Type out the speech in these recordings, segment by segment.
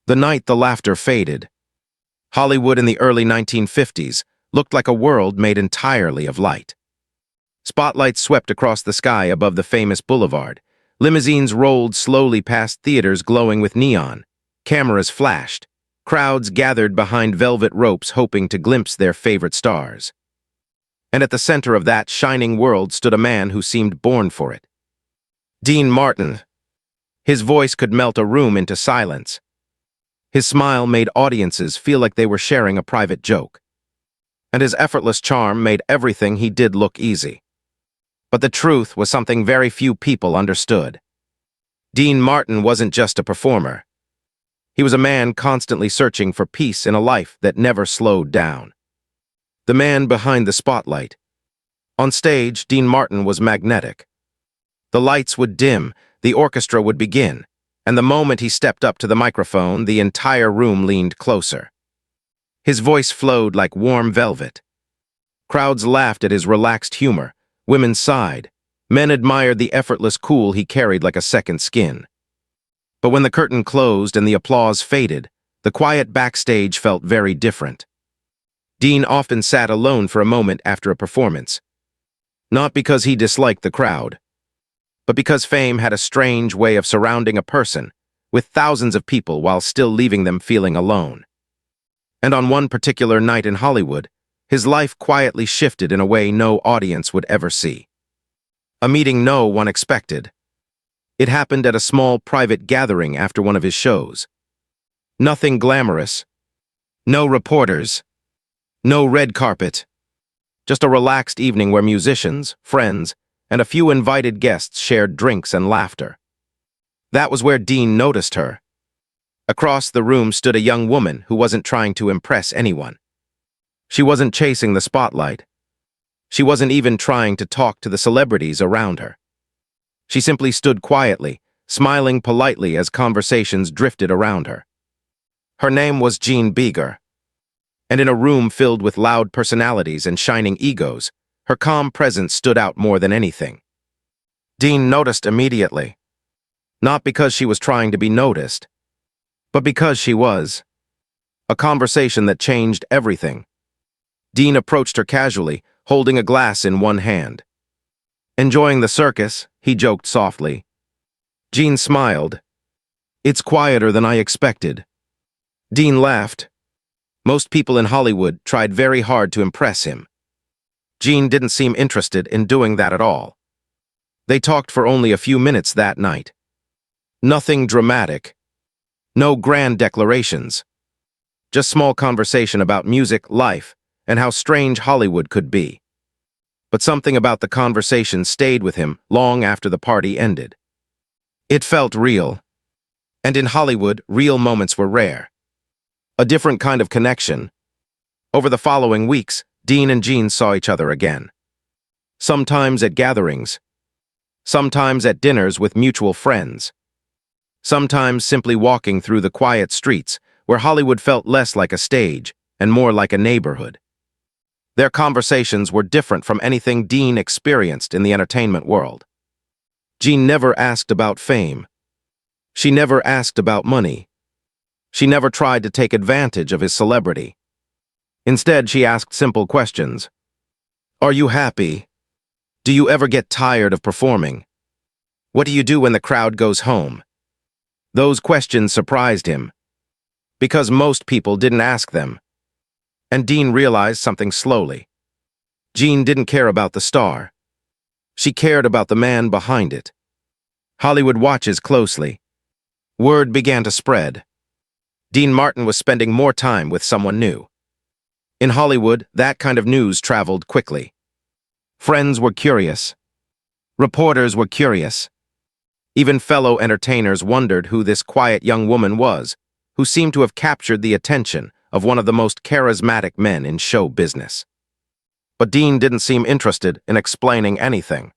The night the laughter faded, Hollywood in the early 1950s looked like a world made entirely of light. Spotlights swept across the sky above the famous boulevard. Limousines rolled slowly past theaters glowing with neon. Cameras flashed. Crowds gathered behind velvet ropes hoping to glimpse their favorite stars. And at the center of that shining world stood a man who seemed born for it. Dean Martin. His voice could melt a room into silence. His smile made audiences feel like they were sharing a private joke. And his effortless charm made everything he did look easy. But the truth was something very few people understood. Dean Martin wasn't just a performer. He was a man constantly searching for peace in a life that never slowed down. The man behind the spotlight. On stage, Dean Martin was magnetic. The lights would dim, the orchestra would begin, and the moment he stepped up to the microphone, the entire room leaned closer. His voice flowed like warm velvet. Crowds laughed at his relaxed humor. Women sighed. Men admired the effortless cool he carried like a second skin. But when the curtain closed and the applause faded, the quiet backstage felt very different. Dean often sat alone for a moment after a performance. Not because he disliked the crowd, but because fame had a strange way of surrounding a person with thousands of people while still leaving them feeling alone. And on one particular night in Hollywood, his life quietly shifted in a way no audience would ever see. A meeting no one expected. It happened at a small private gathering after one of his shows. Nothing glamorous. No reporters. No red carpet. Just a relaxed evening where musicians, friends, and a few invited guests shared drinks and laughter. That was where Dean noticed her. Across the room stood a young woman who wasn't trying to impress anyone. She wasn't chasing the spotlight. She wasn't even trying to talk to the celebrities around her. She simply stood quietly, smiling politely as conversations drifted around her. Her name was Jeanne Biegger. And in a room filled with loud personalities and shining egos, her calm presence stood out more than anything. Dean noticed immediately. Not because she was trying to be noticed, but because she was. A conversation that changed everything. Dean approached her casually, holding a glass in one hand. "Enjoying the circus?" he joked softly. Jeanne smiled. "It's quieter than I expected." Dean laughed. Most people in Hollywood tried very hard to impress him. Jeanne didn't seem interested in doing that at all. They talked for only a few minutes that night. Nothing dramatic. No grand declarations. Just small conversation about music, life, and how strange Hollywood could be. But something about the conversation stayed with him long after the party ended. It felt real. And in Hollywood, real moments were rare. A different kind of connection. Over the following weeks, Dean and Jeanne saw each other again. Sometimes at gatherings. Sometimes at dinners with mutual friends. Sometimes simply walking through the quiet streets where Hollywood felt less like a stage and more like a neighborhood. Their conversations were different from anything Dean experienced in the entertainment world. Jeanne never asked about fame. She never asked about money. She never tried to take advantage of his celebrity. Instead, she asked simple questions. Are you happy? Do you ever get tired of performing? What do you do when the crowd goes home? Those questions surprised him, because most people didn't ask them. And Dean realized something slowly. Jeanne didn't care about the star. She cared about the man behind it. Hollywood watches closely. Word began to spread. Dean Martin was spending more time with someone new. In Hollywood, that kind of news traveled quickly. Friends were curious. Reporters were curious. Even fellow entertainers wondered who this quiet young woman was, who seemed to have captured the attention of one of the most charismatic men in show business. But Dean didn't seem interested in explaining anything.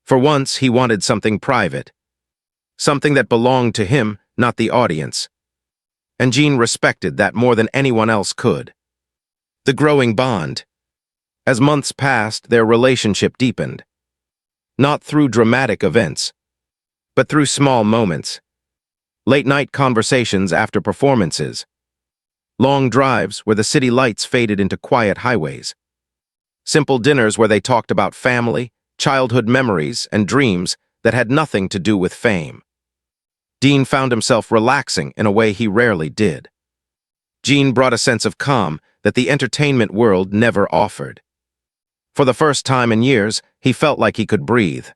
For once, he wanted something private. Something that belonged to him, not the audience. And Jeanne respected that more than anyone else could. The growing bond. As months passed, their relationship deepened. Not through dramatic events, but through small moments. Late-night conversations after performances. Long drives where the city lights faded into quiet highways. Simple dinners where they talked about family, childhood memories, and dreams that had nothing to do with fame. Dean found himself relaxing in a way he rarely did. Jeanne brought a sense of calm that the entertainment world never offered. For the first time in years, he felt like he could breathe.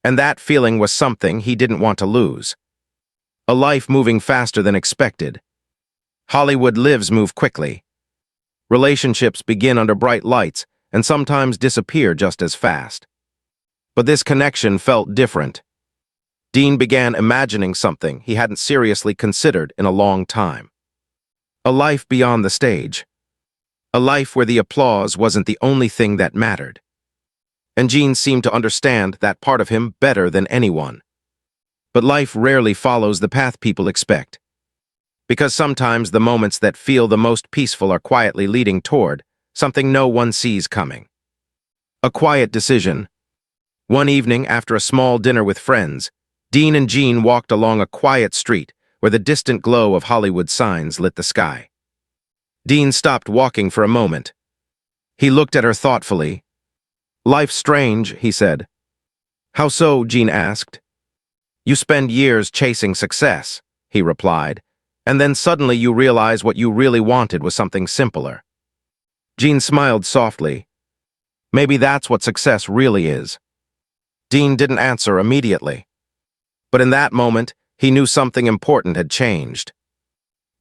And that feeling was something he didn't want to lose. A life moving faster than expected. Hollywood lives move quickly. Relationships begin under bright lights and sometimes disappear just as fast. But this connection felt different. Dean began imagining something he hadn't seriously considered in a long time. A life beyond the stage. A life where the applause wasn't the only thing that mattered. And Jeanne seemed to understand that part of him better than anyone. But life rarely follows the path people expect. Because sometimes the moments that feel the most peaceful are quietly leading toward something no one sees coming. A quiet decision. One evening, after a small dinner with friends, Dean and Jeanne walked along a quiet street where the distant glow of Hollywood signs lit the sky. Dean stopped walking for a moment. He looked at her thoughtfully. "Life's strange," he said. "How so?" Jeanne asked. "You spend years chasing success," he replied, "and then suddenly you realize what you really wanted was something simpler." Jeanne smiled softly. "Maybe that's what success really is." Dean didn't answer immediately. But in that moment, he knew something important had changed.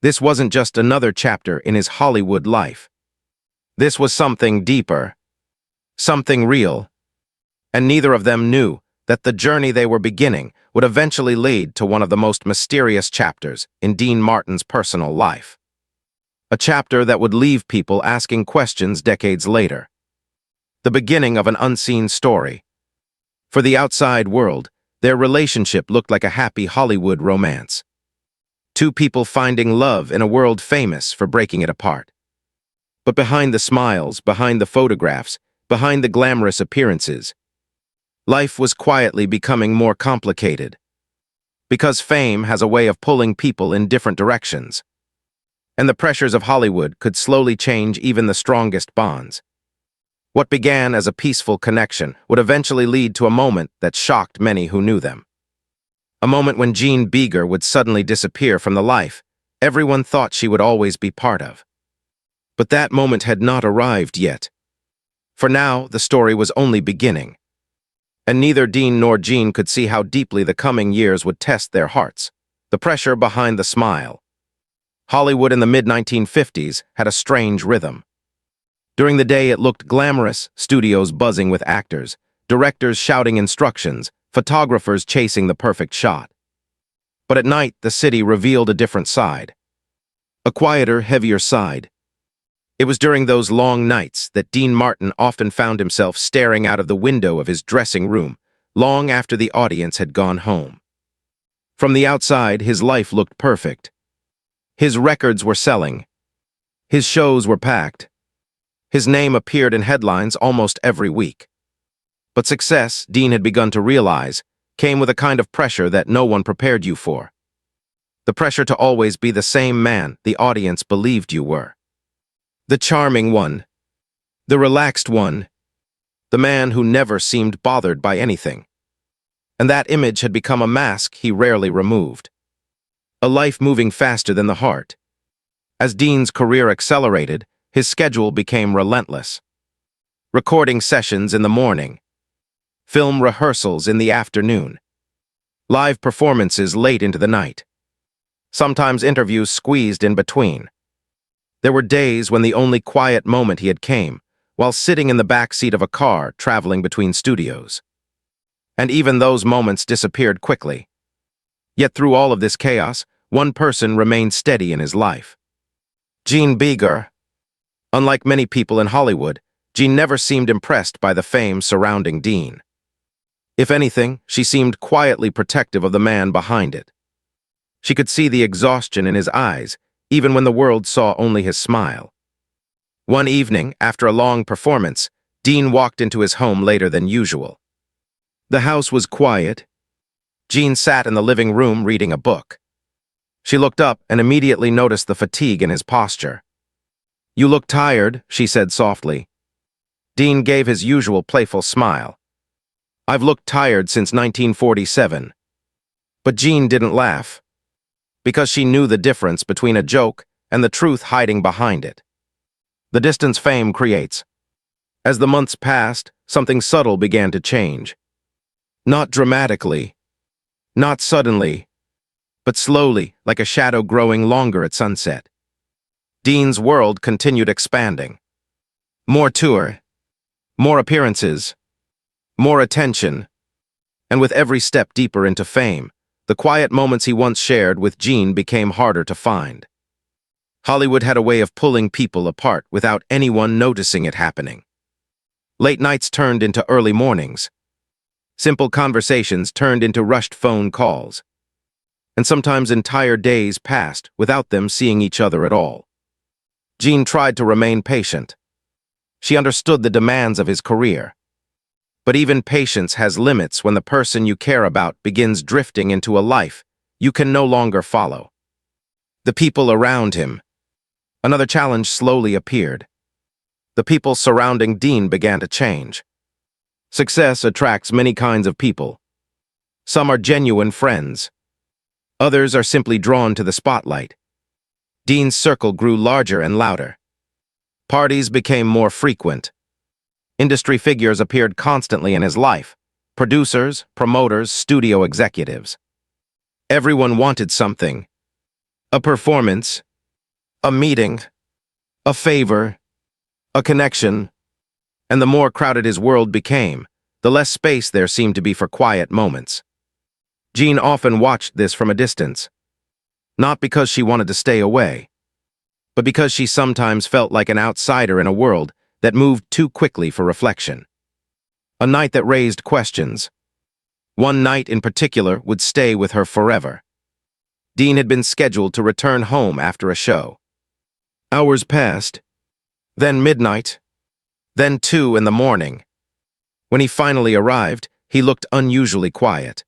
This wasn't just another chapter in his Hollywood life. This was something deeper, something real. And neither of them knew that the journey they were beginning would eventually lead to one of the most mysterious chapters in Dean Martin's personal life. A chapter that would leave people asking questions decades later. The beginning of an unseen story. For the outside world, their relationship looked like a happy Hollywood romance. Two people finding love in a world famous for breaking it apart. But behind the smiles, behind the photographs, behind the glamorous appearances, life was quietly becoming more complicated. Because fame has a way of pulling people in different directions. And the pressures of Hollywood could slowly change even the strongest bonds. What began as a peaceful connection would eventually lead to a moment that shocked many who knew them. A moment when Jeanne Biegger would suddenly disappear from the life everyone thought she would always be part of. But that moment had not arrived yet. For now, the story was only beginning. And neither Dean nor Jeanne could see how deeply the coming years would test their hearts. The pressure behind the smile. Hollywood in the mid-1950s had a strange rhythm. During the day it looked glamorous, studios buzzing with actors, directors shouting instructions, photographers chasing the perfect shot. But at night, the city revealed a different side. A quieter, heavier side. It was during those long nights that Dean Martin often found himself staring out of the window of his dressing room, long after the audience had gone home. From the outside, his life looked perfect. His records were selling. His shows were packed. His name appeared in headlines almost every week. But success, Dean had begun to realize, came with a kind of pressure that no one prepared you for. The pressure to always be the same man the audience believed you were. The charming one. The relaxed one. The man who never seemed bothered by anything. And that image had become a mask he rarely removed. A life moving faster than the heart. As Dean's career accelerated, his schedule became relentless. Recording sessions in the morning. Film rehearsals in the afternoon. Live performances late into the night. Sometimes interviews squeezed in between. There were days when the only quiet moment he had came while sitting in the back seat of a car traveling between studios. And even those moments disappeared quickly. Yet through all of this chaos, one person remained steady in his life. Jeanne Biegger. Unlike many people in Hollywood, Jeanne never seemed impressed by the fame surrounding Dean. If anything, she seemed quietly protective of the man behind it. She could see the exhaustion in his eyes, even when the world saw only his smile. One evening, after a long performance, Dean walked into his home later than usual. The house was quiet. Jeanne sat in the living room reading a book. She looked up and immediately noticed the fatigue in his posture. "You look tired," she said softly. Dean gave his usual playful smile. "I've looked tired since 1947. But Jeanne didn't laugh, because she knew the difference between a joke and the truth hiding behind it. The distance fame creates. As the months passed, something subtle began to change. Not dramatically, not suddenly, but slowly, like a shadow growing longer at sunset. Dean's world continued expanding. More tour, more appearances, more attention, and with every step deeper into fame, the quiet moments he once shared with Jeanne became harder to find. Hollywood had a way of pulling people apart without anyone noticing it happening. Late nights turned into early mornings. Simple conversations turned into rushed phone calls. And sometimes entire days passed without them seeing each other at all. Jeanne tried to remain patient. She understood the demands of his career. But even patience has limits when the person you care about begins drifting into a life you can no longer follow. The people around him. Another challenge slowly appeared. The people surrounding Dean began to change. Success attracts many kinds of people. Some are genuine friends. Others are simply drawn to the spotlight. Dean's circle grew larger and louder. Parties became more frequent. Industry figures appeared constantly in his life. Producers, promoters, studio executives. Everyone wanted something. A performance, a meeting, a favor, a connection. And the more crowded his world became, the less space there seemed to be for quiet moments. Jeanne often watched this from a distance. Not because she wanted to stay away, but because she sometimes felt like an outsider in a world that moved too quickly for reflection. A night that raised questions. One night in particular would stay with her forever. Dean had been scheduled to return home after a show. Hours passed, then midnight, then 2 in the morning. When he finally arrived, he looked unusually quiet.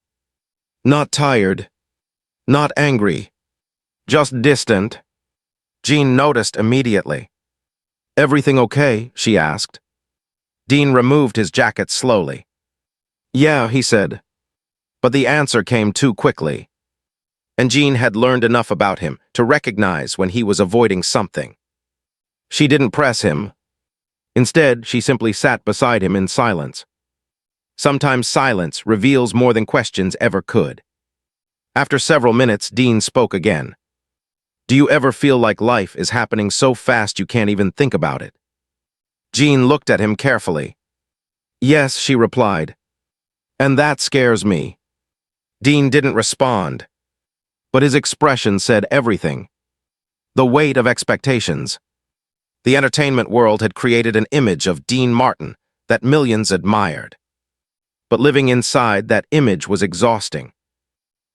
Not tired, not angry, just distant. Jeanne noticed immediately. "Everything okay?" she asked. Dean removed his jacket slowly. "Yeah," he said. But the answer came too quickly. And Jeanne had learned enough about him to recognize when he was avoiding something. She didn't press him. Instead, she simply sat beside him in silence. Sometimes silence reveals more than questions ever could. After several minutes, Dean spoke again. "Do you ever feel like life is happening so fast you can't even think about it?" Jeanne looked at him carefully. "Yes," she replied. "And that scares me." Dean didn't respond, but his expression said everything. The weight of expectations. The entertainment world had created an image of Dean Martin that millions admired. But living inside that image was exhausting.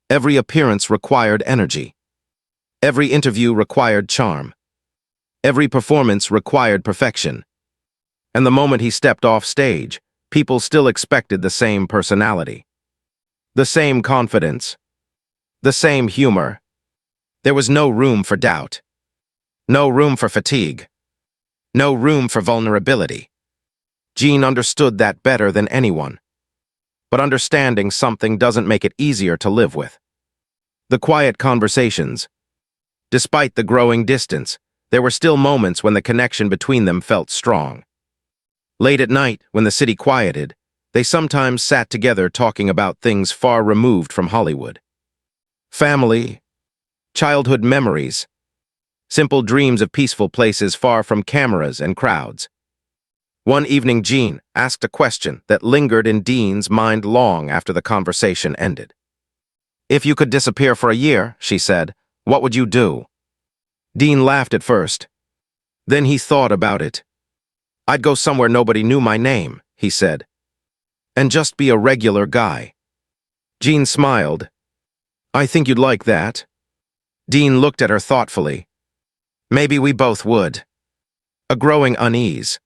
Every appearance required energy. Every interview required charm. Every performance required perfection. And the moment he stepped off stage, people still expected the same personality. The same confidence. The same humor. There was no room for doubt. No room for fatigue. No room for vulnerability. Jeanne understood that better than anyone. But understanding something doesn't make it easier to live with. The quiet conversations. Despite the growing distance, there were still moments when the connection between them felt strong. Late at night, when the city quieted, they sometimes sat together talking about things far removed from Hollywood. Family, childhood memories, simple dreams of peaceful places far from cameras and crowds. One evening, Jeanne asked a question that lingered in Dean's mind long after the conversation ended. "If you could disappear for a year," she said, "what would you do?" Dean laughed at first. Then he thought about it. "I'd go somewhere nobody knew my name," he said. "And just be a regular guy." Jeanne smiled. "I think you'd like that." Dean looked at her thoughtfully. "Maybe we both would." A growing unease.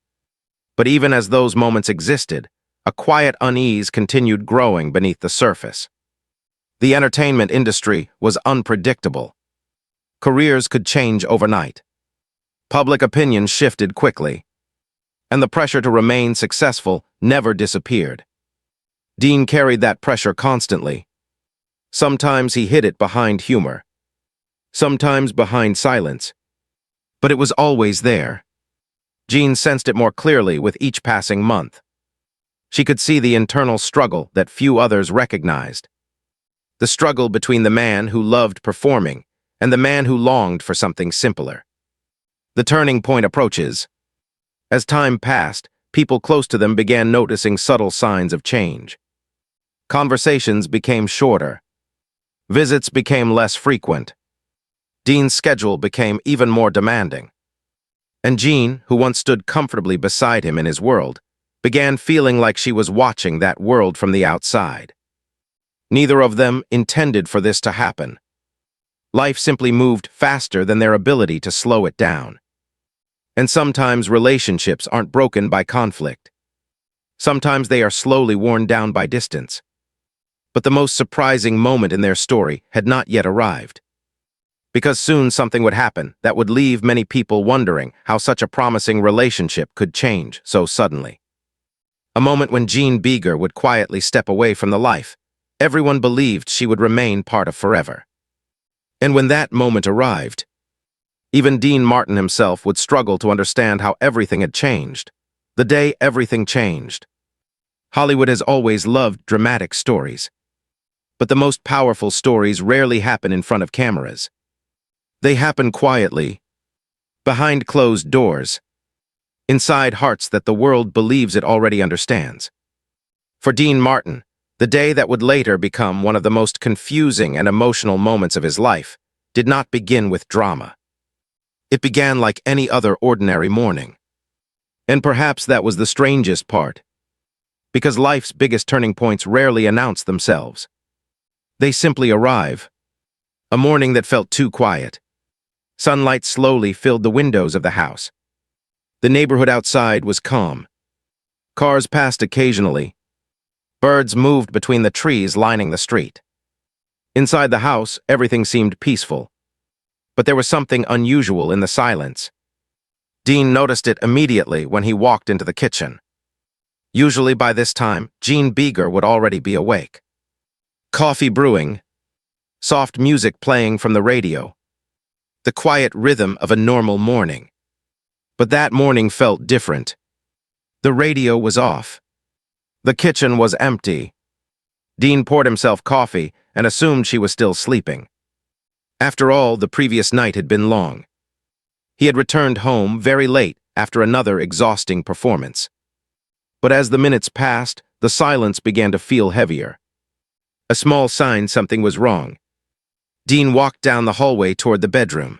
But even as those moments existed, a quiet unease continued growing beneath the surface. The entertainment industry was unpredictable. Careers could change overnight. Public opinion shifted quickly, and the pressure to remain successful never disappeared. Dean carried that pressure constantly. Sometimes he hid it behind humor, sometimes behind silence, but it was always there. Jeanne sensed it more clearly with each passing month. She could see the internal struggle that few others recognized. The struggle between the man who loved performing and the man who longed for something simpler. The turning point approaches. As time passed, people close to them began noticing subtle signs of change. Conversations became shorter. Visits became less frequent. Dean's schedule became even more demanding. And Jeanne, who once stood comfortably beside him in his world, began feeling like she was watching that world from the outside. Neither of them intended for this to happen. Life simply moved faster than their ability to slow it down. And sometimes relationships aren't broken by conflict. Sometimes they are slowly worn down by distance. But the most surprising moment in their story had not yet arrived. Because soon something would happen that would leave many people wondering how such a promising relationship could change so suddenly. A moment when Jeanne Biegger would quietly step away from the life everyone believed she would remain part of forever. And when that moment arrived, even Dean Martin himself would struggle to understand how everything had changed. The day everything changed. Hollywood has always loved dramatic stories. But the most powerful stories rarely happen in front of cameras. They happen quietly, behind closed doors, inside hearts that the world believes it already understands. For Dean Martin, the day that would later become one of the most confusing and emotional moments of his life did not begin with drama. It began like any other ordinary morning. And perhaps that was the strangest part, because life's biggest turning points rarely announce themselves. They simply arrive. A morning that felt too quiet. Sunlight slowly filled the windows of the house. The neighborhood outside was calm. Cars passed occasionally. Birds moved between the trees lining the street. Inside the house, everything seemed peaceful. But there was something unusual in the silence. Dean noticed it immediately when he walked into the kitchen. Usually by this time, Jeanne Biegger would already be awake. Coffee brewing, soft music playing from the radio. The quiet rhythm of a normal morning. But that morning felt different. The radio was off. The kitchen was empty. Dean poured himself coffee and assumed she was still sleeping. After all, the previous night had been long. He had returned home very late after another exhausting performance. But as the minutes passed, the silence began to feel heavier. A small sign something was wrong. Dean walked down the hallway toward the bedroom.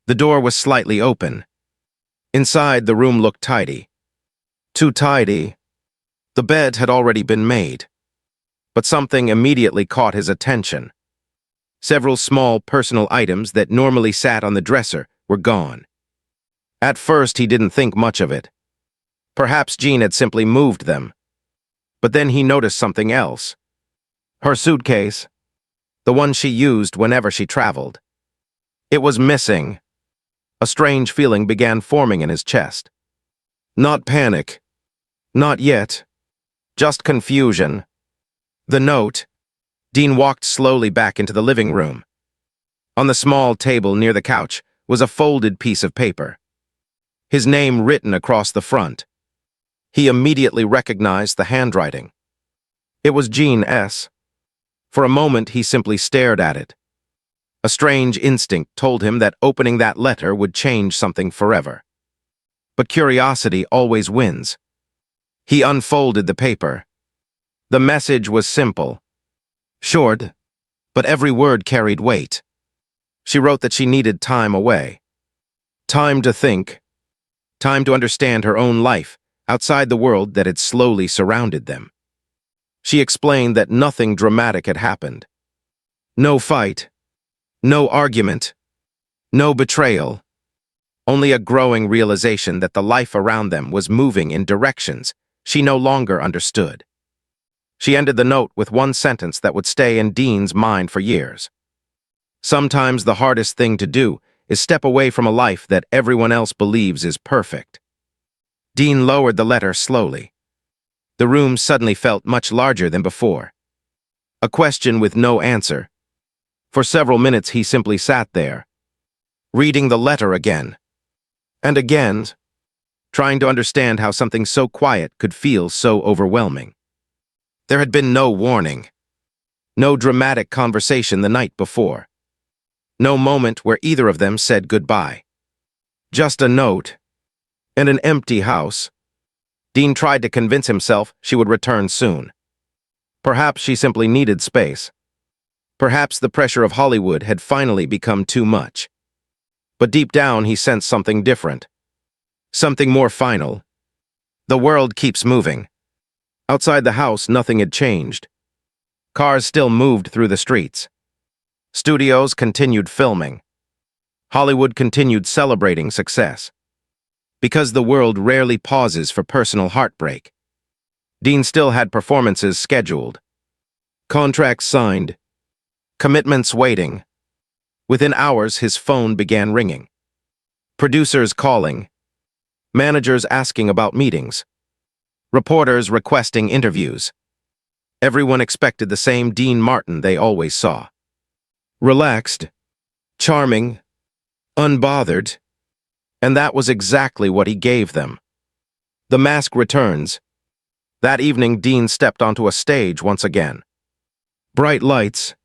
The door was slightly open. Inside, the room looked tidy. Too tidy. The bed had already been made. But something immediately caught his attention. Several small personal items that normally sat on the dresser were gone. At first, he didn't think much of it. Perhaps Jeanne had simply moved them. But then he noticed something else. Her suitcase, the one she used whenever she traveled. It was missing. A strange feeling began forming in his chest. Not panic. Not yet. Just confusion. The note. Dean walked slowly back into the living room. On the small table near the couch was a folded piece of paper. His name written across the front. He immediately recognized the handwriting. It was Jeanne S. For a moment, he simply stared at it. A strange instinct told him that opening that letter would change something forever. But curiosity always wins. He unfolded the paper. The message was simple. Short, but every word carried weight. She wrote that she needed time away. Time to think. Time to understand her own life outside the world that had slowly surrounded them. She explained that nothing dramatic had happened. No fight. No argument. No betrayal. Only a growing realization that the life around them was moving in directions she no longer understood. She ended the note with one sentence that would stay in Dean's mind for years. Sometimes the hardest thing to do is step away from a life that everyone else believes is perfect. Dean lowered the letter slowly. The room suddenly felt much larger than before. A question with no answer. For several minutes he simply sat there, reading the letter again and again, trying to understand how something so quiet could feel so overwhelming. There had been no warning, no dramatic conversation the night before, no moment where either of them said goodbye. Just a note and an empty house. Dean tried to convince himself she would return soon. Perhaps she simply needed space. Perhaps the pressure of Hollywood had finally become too much. But deep down he sensed something different. Something more final. The world keeps moving. Outside the house, nothing had changed. Cars still moved through the streets. Studios continued filming. Hollywood continued celebrating success. Because the world rarely pauses for personal heartbreak, Dean still had performances scheduled, contracts signed, commitments waiting. Within hours, his phone began ringing. Producers calling, managers asking about meetings, reporters requesting interviews. Everyone expected the same Dean Martin they always saw. Relaxed, charming, unbothered. And that was exactly what he gave them. The mask returns. That evening, Dean stepped onto a stage once again. Bright lights,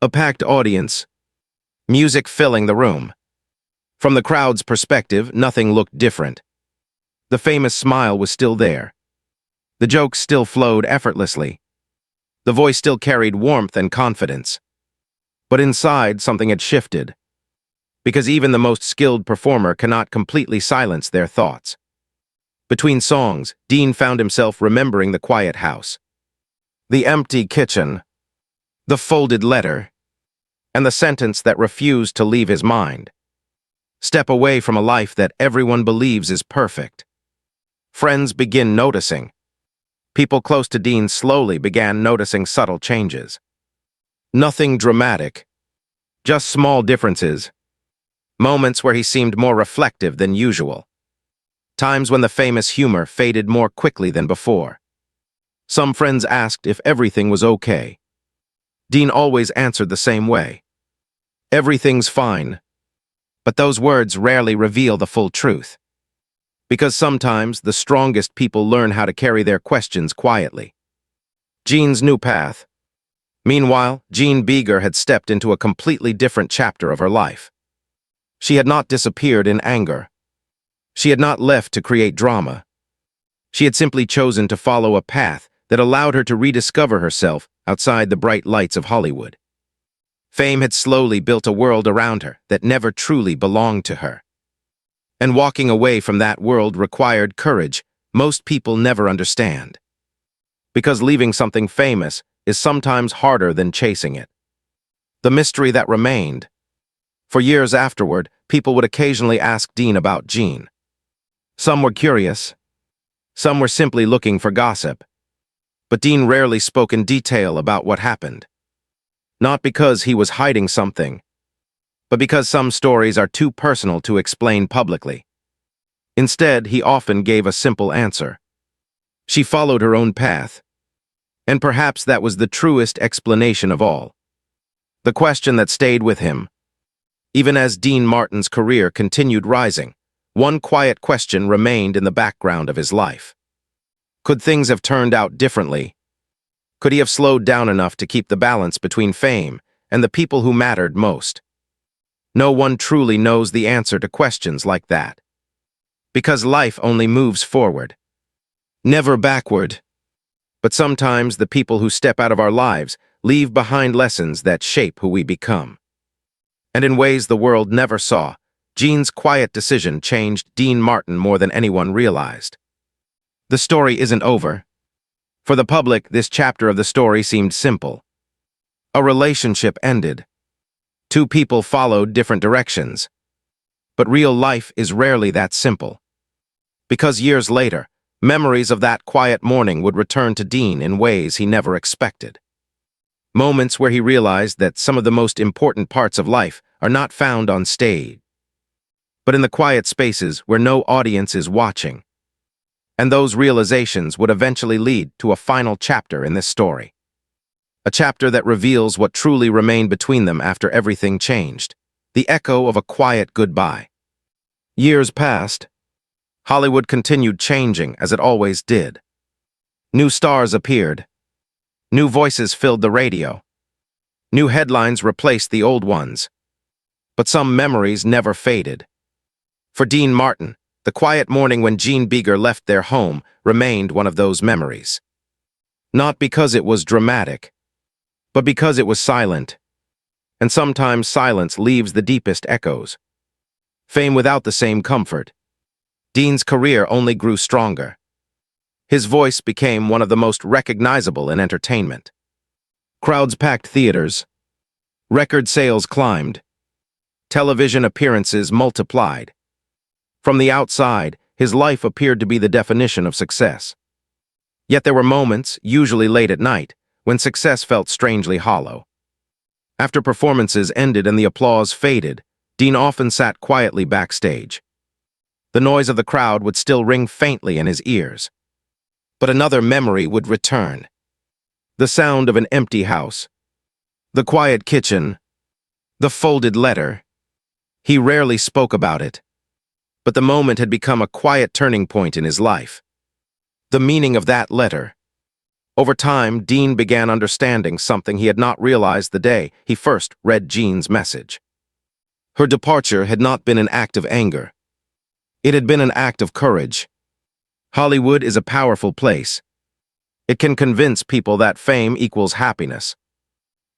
a packed audience, music filling the room. From the crowd's perspective, nothing looked different. The famous smile was still there. The jokes still flowed effortlessly. The voice still carried warmth and confidence. But inside, something had shifted. Because even the most skilled performer cannot completely silence their thoughts. Between songs, Dean found himself remembering the quiet house, the empty kitchen, the folded letter, and the sentence that refused to leave his mind. Step away from a life that everyone believes is perfect. Friends begin noticing. People close to Dean slowly began noticing subtle changes. Nothing dramatic, just small differences. Moments where he seemed more reflective than usual. Times when the famous humor faded more quickly than before. Some friends asked if everything was okay. Dean always answered the same way. Everything's fine. But those words rarely reveal the full truth. Because sometimes the strongest people learn how to carry their questions quietly. Jeanne's new path. Meanwhile, Jeanne Biegger had stepped into a completely different chapter of her life. She had not disappeared in anger. She had not left to create drama. She had simply chosen to follow a path that allowed her to rediscover herself outside the bright lights of Hollywood. Fame had slowly built a world around her that never truly belonged to her. And walking away from that world required courage most people never understand. Because leaving something famous is sometimes harder than chasing it. The mystery that remained. For years afterward, people would occasionally ask Dean about Jeanne. Some were curious. Some were simply looking for gossip. But Dean rarely spoke in detail about what happened. Not because he was hiding something, but because some stories are too personal to explain publicly. Instead, he often gave a simple answer. She followed her own path. And perhaps that was the truest explanation of all. The question that stayed with him. Even as Dean Martin's career continued rising, one quiet question remained in the background of his life. Could things have turned out differently? Could he have slowed down enough to keep the balance between fame and the people who mattered most? No one truly knows the answer to questions like that. Because life only moves forward, never backward. But sometimes the people who step out of our lives leave behind lessons that shape who we become. And in ways the world never saw, Jeanne's quiet decision changed Dean Martin more than anyone realized. The story isn't over. For the public, this chapter of the story seemed simple. A relationship ended. Two people followed different directions. But real life is rarely that simple. Because years later, memories of that quiet morning would return to Dean in ways he never expected. Moments where he realized that some of the most important parts of life are not found on stage, but in the quiet spaces where no audience is watching. And those realizations would eventually lead to a final chapter in this story. A chapter that reveals what truly remained between them after everything changed. The echo of a quiet goodbye. Years passed. Hollywood continued changing as it always did. New stars appeared. New voices filled the radio. New headlines replaced the old ones. But some memories never faded. For Dean Martin, the quiet morning when Jeanne Biegger left their home remained one of those memories. Not because it was dramatic, but because it was silent. And sometimes silence leaves the deepest echoes. Fame without the same comfort. Dean's career only grew stronger. His voice became one of the most recognizable in entertainment. Crowds packed theaters. Record sales climbed. Television appearances multiplied. From the outside, his life appeared to be the definition of success. Yet there were moments, usually late at night, when success felt strangely hollow. After performances ended and the applause faded, Dean often sat quietly backstage. The noise of the crowd would still ring faintly in his ears. But another memory would return. The sound of an empty house. The quiet kitchen. The folded letter. He rarely spoke about it. But the moment had become a quiet turning point in his life. The meaning of that letter. Over time, Dean began understanding something he had not realized the day he first read Jeanne's message. Her departure had not been an act of anger. It had been an act of courage. Hollywood is a powerful place. It can convince people that fame equals happiness.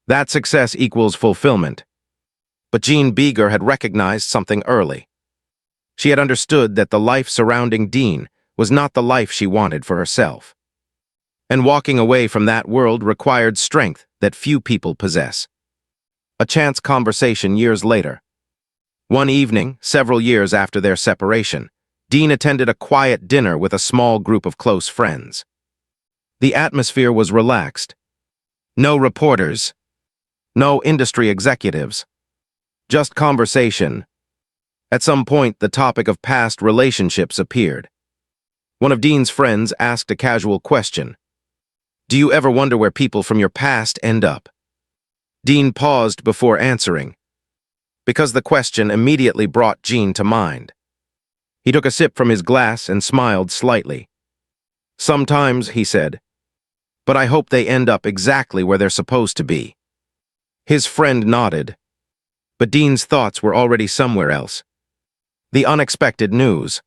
That success equals fulfillment. But Jeanne Biegger had recognized something early. She had understood that the life surrounding Dean was not the life she wanted for herself. And walking away from that world required strength that few people possess. A chance conversation years later. One evening, several years after their separation, Dean attended a quiet dinner with a small group of close friends. The atmosphere was relaxed. No reporters. No industry executives. Just conversation. At some point, the topic of past relationships appeared. One of Dean's friends asked a casual question. Do you ever wonder where people from your past end up? Dean paused before answering, because the question immediately brought Jeanne to mind. He took a sip from his glass and smiled slightly. Sometimes, he said, but I hope they end up exactly where they're supposed to be. His friend nodded, but Dean's thoughts were already somewhere else. The unexpected news.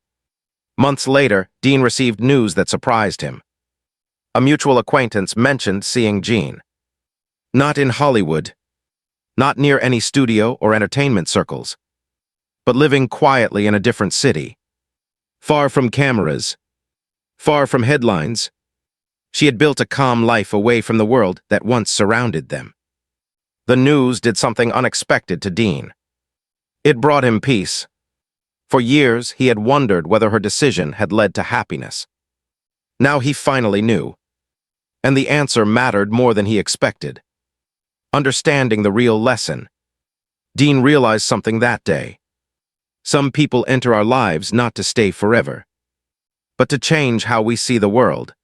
Months later, Dean received news that surprised him. A mutual acquaintance mentioned seeing Jeanne. Not in Hollywood, not near any studio or entertainment circles, but living quietly in a different city. Far from cameras, far from headlines, she had built a calm life away from the world that once surrounded them. The news did something unexpected to Dean. It brought him peace. For years, he had wondered whether her decision had led to happiness. Now he finally knew. And the answer mattered more than he expected. Understanding the real lesson. Dean realized something that day. Some people enter our lives not to stay forever, but to change how we see the world.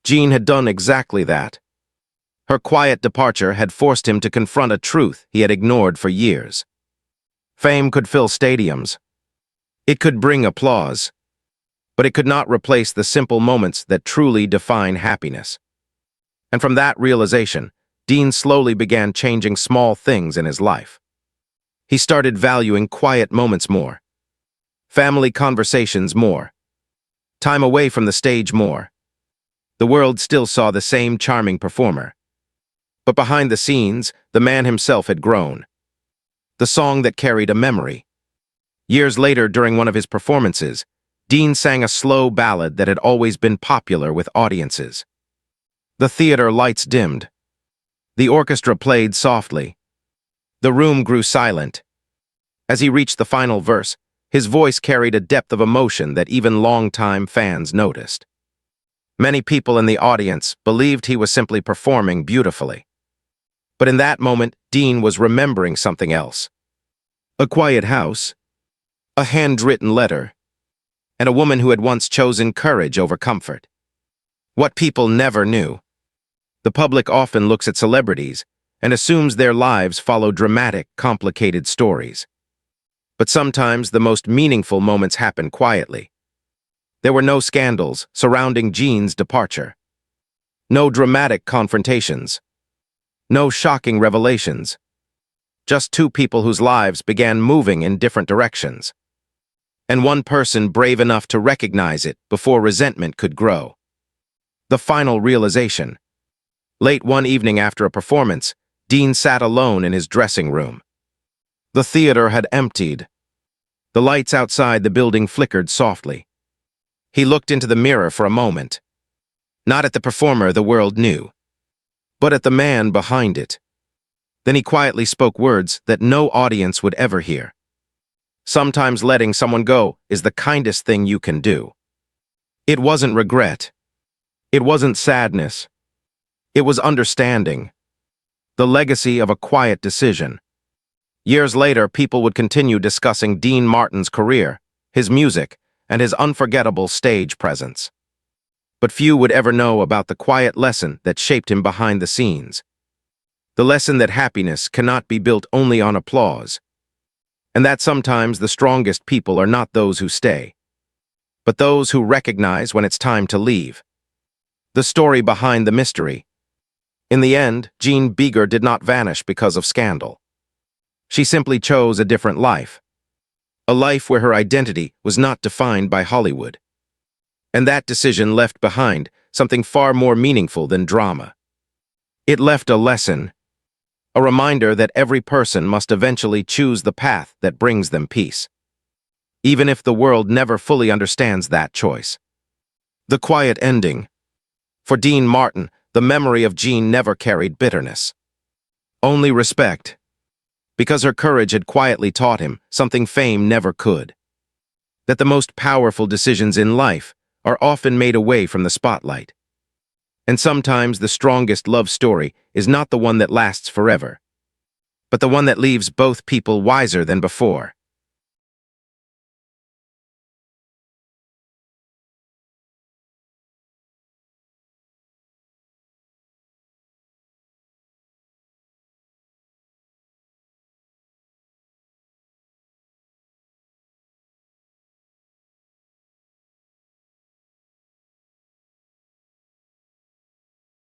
Jeanne had done exactly that. Her quiet departure had forced him to confront a truth he had ignored for years. Fame could fill stadiums. It could bring applause, but it could not replace the simple moments that truly define happiness. And from that realization, Dean slowly began changing small things in his life. He started valuing quiet moments more, family conversations more, time away from the stage more. The world still saw the same charming performer. But behind the scenes, the man himself had grown. The song that carried a memory. Years later, during one of his performances, Dean sang a slow ballad that had always been popular with audiences. The theater lights dimmed. The orchestra played softly. The room grew silent. As he reached the final verse, his voice carried a depth of emotion that even longtime fans noticed. Many people in the audience believed he was simply performing beautifully. But in that moment, Dean was remembering something else. A quiet house, a handwritten letter, and a woman who had once chosen courage over comfort. What people never knew. The public often looks at celebrities and assumes their lives follow dramatic, complicated stories. But sometimes the most meaningful moments happen quietly. There were no scandals surrounding Jeanne's departure. No dramatic confrontations. No shocking revelations. Just two people whose lives began moving in different directions. And one person brave enough to recognize it before resentment could grow. The final realization. Late one evening after a performance, Dean sat alone in his dressing room. The theater had emptied. The lights outside the building flickered softly. He looked into the mirror for a moment. Not at the performer the world knew, but at the man behind it. Then he quietly spoke words that no audience would ever hear. Sometimes letting someone go is the kindest thing you can do. It wasn't regret. It wasn't sadness. It was understanding. The legacy of a quiet decision. Years later, people would continue discussing Dean Martin's career, his music, and his unforgettable stage presence. But few would ever know about the quiet lesson that shaped him behind the scenes. The lesson that happiness cannot be built only on applause, and that sometimes the strongest people are not those who stay, but those who recognize when it's time to leave. The story behind the mystery. In the end, Jeanne Biegger did not vanish because of scandal. She simply chose a different life. A life where her identity was not defined by Hollywood. And that decision left behind something far more meaningful than drama. It left a lesson, a reminder that every person must eventually choose the path that brings them peace, even if the world never fully understands that choice. The quiet ending. For Dean Martin, the memory of Jeanne never carried bitterness. Only respect, because her courage had quietly taught him something fame never could. That the most powerful decisions in life are often made away from the spotlight. And sometimes the strongest love story is not the one that lasts forever, but the one that leaves both people wiser than before.